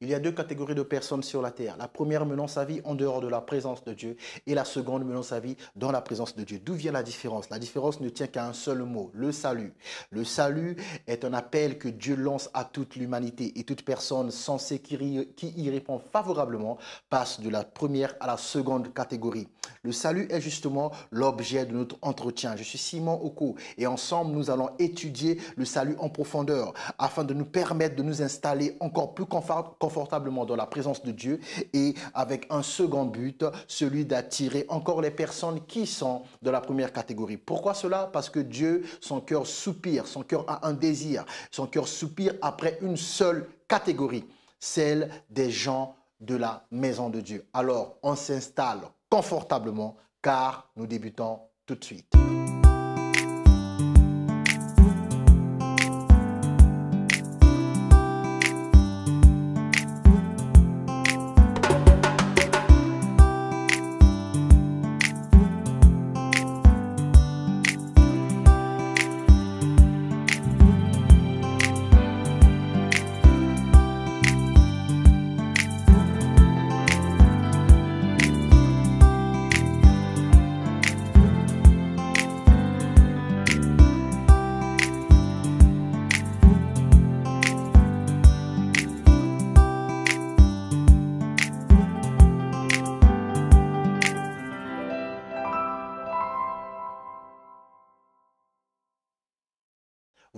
Il y a deux catégories de personnes sur la terre. La première menant sa vie en dehors de la présence de Dieu et la seconde menant sa vie dans la présence de Dieu. D'où vient la différence? La différence ne tient qu'à un seul mot, le salut. Le salut est un appel que Dieu lance à toute l'humanité et toute personne censée qui y répond favorablement passe de la première à la seconde catégorie. Le salut est justement l'objet de notre entretien. Je suis Simon Oko et ensemble nous allons étudier le salut en profondeur afin de nous permettre de nous installer encore plus confortablement dans la présence de Dieu et avec un second but, celui d'attirer encore les personnes qui sont de la première catégorie. Pourquoi cela? Parce que Dieu, son cœur soupire, son cœur a un désir, son cœur soupire après une seule catégorie, celle des gens de la maison de Dieu. Alors, on s'installe confortablement car nous débutons tout de suite.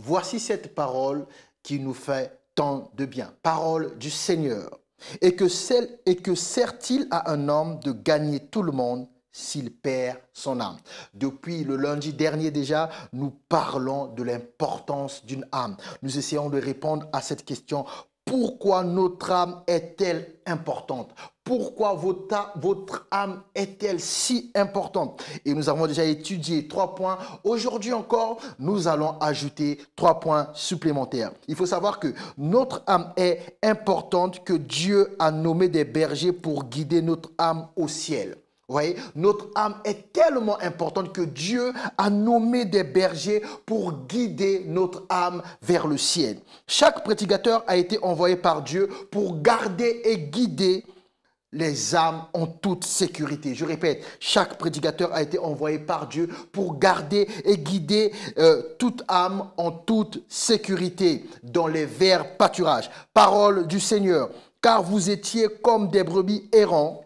Voici cette parole qui nous fait tant de bien. Parole du Seigneur. Et que sert-il à un homme de gagner tout le monde s'il perd son âme? Depuis le lundi dernier déjà, nous parlons de l'importance d'une âme. Nous essayons de répondre à cette question. Pourquoi notre âme est-elle importante? Pourquoi votre âme est-elle si importante? Et nous avons déjà étudié 3 points. Aujourd'hui encore, nous allons ajouter 3 points supplémentaires. Il faut savoir que notre âme est importante, que Dieu a nommé des bergers pour guider notre âme au ciel. Vous voyez, notre âme est tellement importante que Dieu a nommé des bergers pour guider notre âme vers le ciel. Chaque prédicateur a été envoyé par Dieu pour garder et guider les âmes en toute sécurité. Je répète, chaque prédicateur a été envoyé par Dieu pour garder et guider toute âme en toute sécurité dans les verts pâturages. Parole du Seigneur. Car vous étiez comme des brebis errants,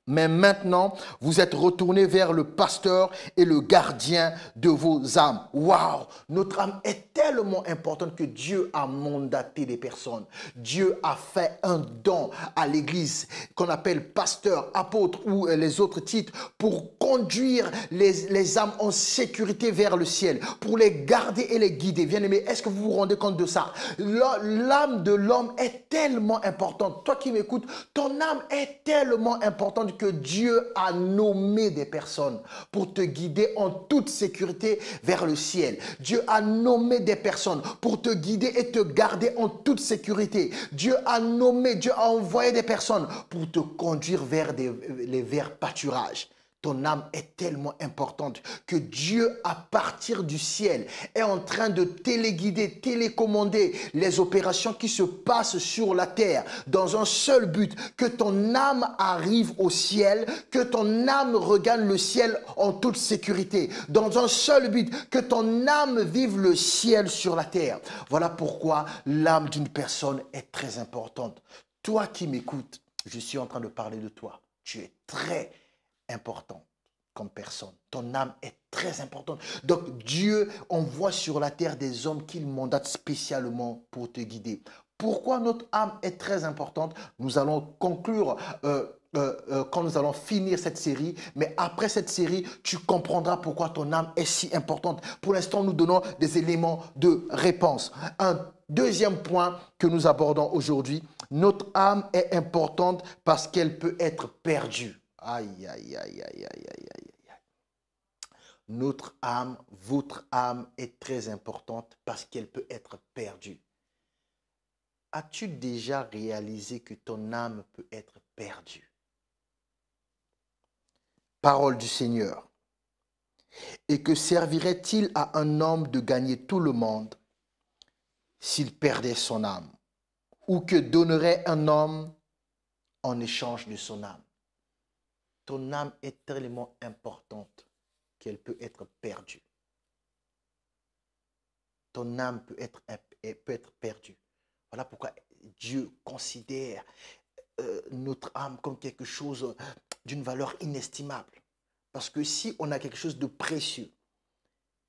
mais maintenant, vous êtes retournés vers le pasteur et le gardien de vos âmes. Waouh! Notre âme est tellement importante que Dieu a mandaté des personnes. Dieu a fait un don à l'église qu'on appelle pasteur, apôtre ou les autres titres pour conduire les âmes en sécurité vers le ciel, pour les garder et les guider. Bien-aimés, est-ce que vous vous rendez compte de ça? L'âme de l'homme est tellement importante. Toi qui m'écoutes, ton âme est tellement importante que Dieu a nommé des personnes pour te guider en toute sécurité vers le ciel. Dieu a nommé des personnes pour te guider et te garder en toute sécurité. Dieu a envoyé des personnes pour te conduire vers les verts pâturages. Ton âme est tellement importante que Dieu, à partir du ciel, est en train de téléguider, télécommander les opérations qui se passent sur la terre dans un seul but, que ton âme arrive au ciel, que ton âme regagne le ciel en toute sécurité, dans un seul but, que ton âme vive le ciel sur la terre. Voilà pourquoi l'âme d'une personne est très importante. Toi qui m'écoutes, je suis en train de parler de toi. Tu es très important comme personne. Ton âme est très importante. Donc Dieu envoie sur la terre des hommes qu'il mandate spécialement pour te guider. Pourquoi notre âme est très importante? Nous allons conclure quand nous allons finir cette série. Mais après cette série, tu comprendras pourquoi ton âme est si importante. Pour l'instant, nous donnons des éléments de réponse. Un deuxième point que nous abordons aujourd'hui, notre âme est importante parce qu'elle peut être perdue. Aïe, aïe, aïe, aïe, aïe, aïe, aïe. Notre âme, votre âme est très importante parce qu'elle peut être perdue. As-tu déjà réalisé que ton âme peut être perdue? Parole du Seigneur. Et que servirait-il à un homme de gagner tout le monde s'il perdait son âme? ou que donnerait un homme en échange de son âme. Ton âme est tellement importante qu'elle peut être perdue. Ton âme peut être perdue. Voilà pourquoi Dieu considère notre âme comme quelque chose d'une valeur inestimable. Parce que si on a quelque chose de précieux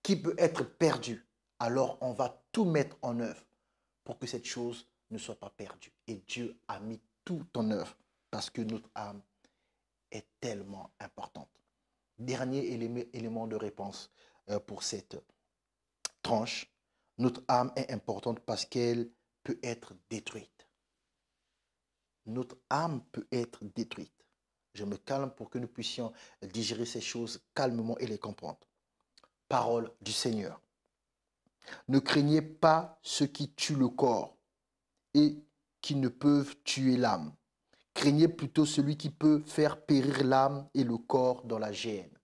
qui peut être perdu, alors on va tout mettre en œuvre pour que cette chose ne soit pas perdue. Et Dieu a mis tout en œuvre parce que notre âme est tellement importante. Dernier élément de réponse pour cette tranche, notre âme est importante parce qu'elle peut être détruite. Notre âme peut être détruite. Je me calme pour que nous puissions digérer ces choses calmement et les comprendre. Parole du Seigneur. Ne craignez pas ceux qui tuent le corps et qui ne peuvent tuer l'âme. Craignez plutôt celui qui peut faire périr l'âme et le corps dans la géhenne.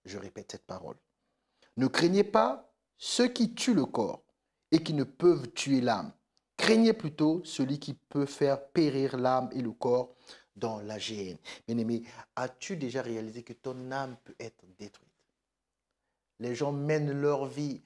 Je répète cette parole. Ne craignez pas ceux qui tuent le corps et qui ne peuvent tuer l'âme. Craignez plutôt celui qui peut faire périr l'âme et le corps dans la géhenne. Bien-aimé, as-tu déjà réalisé que ton âme peut être détruite? Les gens mènent leur vie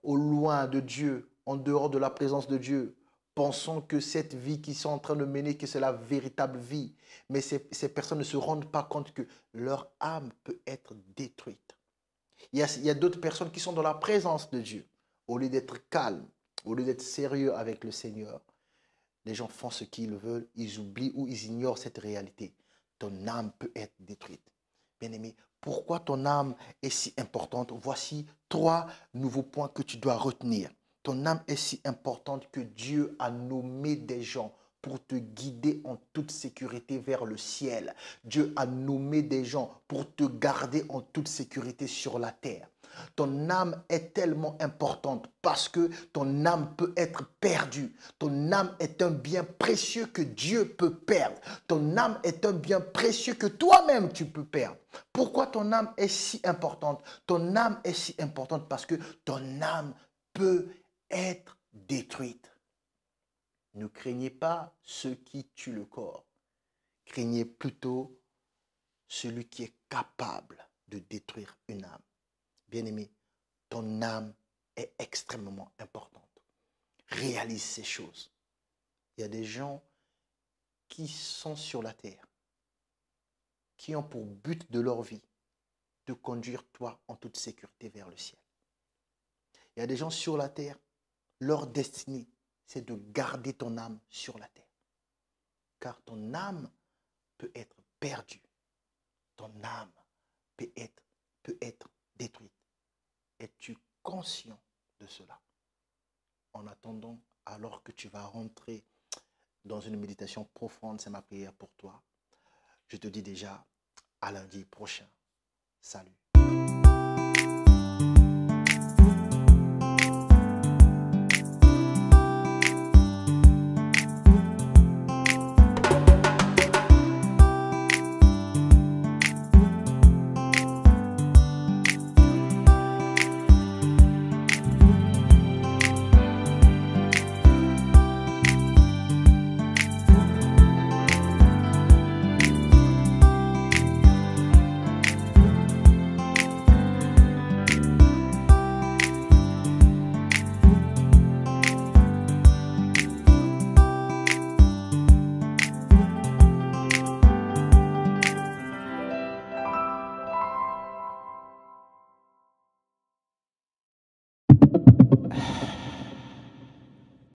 au loin de Dieu, en dehors de la présence de Dieu, pensant que cette vie qu'ils sont en train de mener, que c'est la véritable vie. Mais ces personnes ne se rendent pas compte que leur âme peut être détruite. Il y a d'autres personnes qui sont dans la présence de Dieu. Au lieu d'être calmes, au lieu d'être sérieux avec le Seigneur, les gens font ce qu'ils veulent, ils oublient ou ils ignorent cette réalité. Ton âme peut être détruite. Bien-aimé, pourquoi ton âme est si importante? Voici 3 nouveaux points que tu dois retenir. Ton âme est si importante que Dieu a nommé des gens pour te guider en toute sécurité vers le ciel. Dieu a nommé des gens pour te garder en toute sécurité sur la terre. Ton âme est tellement importante parce que ton âme peut être perdue. Ton âme est un bien précieux que Dieu peut perdre. Ton âme est un bien précieux que toi-même tu peux perdre. Pourquoi ton âme est si importante? Ton âme est si importante parce que ton âme peut être détruite. Ne craignez pas ceux qui tuent le corps. Craignez plutôt celui qui est capable de détruire une âme. Bien-aimé, ton âme est extrêmement importante. Réalise ces choses. Il y a des gens qui sont sur la terre, qui ont pour but de leur vie de conduire toi en toute sécurité vers le ciel. Il y a des gens sur la terre, leur destinée, c'est de garder ton âme sur la terre. Car ton âme peut être perdue. Ton âme peut être détruite. Es-tu conscient de cela? En attendant, alors que tu vas rentrer dans une méditation profonde, c'est ma prière pour toi. Je te dis déjà à lundi prochain. Salut.